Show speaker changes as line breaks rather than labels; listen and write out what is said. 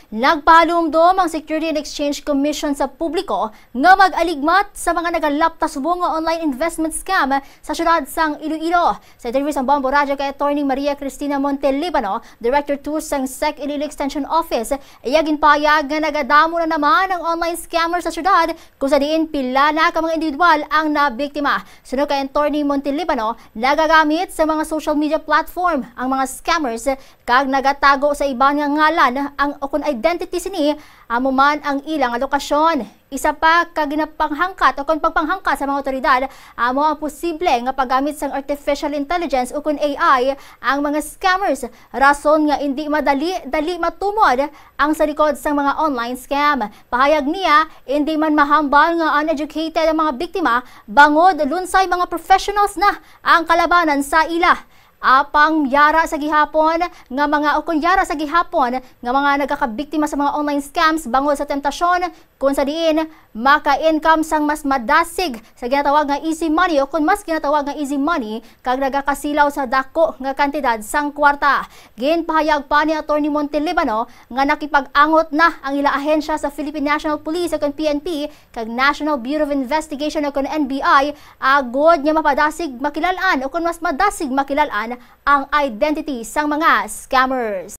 Nagpalumdom ang Security and Exchange Commission sa publiko nga mag-aligmat sa mga nagalaptasubong nga online investment scam sa syudad sang Iloilo. Sa interview sa Bombo Radio kay Attorney Maria Cristina Montelibano, Director 2 sang SEC Iloilo Extension Office, iyagin payag nga nagadamo na naman ang online scammer sa syudad kung sa diin pila na ka mga individual ang nabiktima. Sunod kay Attorney Montelibano, nagagamit sa mga social media platform ang mga scammers kag nagatago sa iban nga ngalan ang kung identity sini amo man ang ilang lokasyon. Isa pa ka ginapanghangkat o kung pagpanghangkat sa mga otoridad amo ang posible nga paggamit sang artificial intelligence o kung AI ang mga scammers. Rason nga hindi dali matumod ang sa likod sang mga online scam. Pahayag niya, hindi man mahambal nga uneducated ang mga biktima bangod lunsay mga professionals na ang kalabanan sa ila. Apang yara sa gihapon nga mga nga mga nagakabiktima sa mga online scams bangod sa temptasyon kung sa diin maka-income sang mas madasig sa ginatawag nga easy money o kung mas ginatawag nga easy money kag nagakasilaw sa dako nga kantidad sang kwarta. Ginpahayag pa ni Attorney Montelibano nga nakipag-angot na ang ila ahensya sa Philippine National Police o PNP kag National Bureau of Investigation o NBI agod nga mapadasig makilalan o kung mas madasig makilalan ang identity sang mga scammers.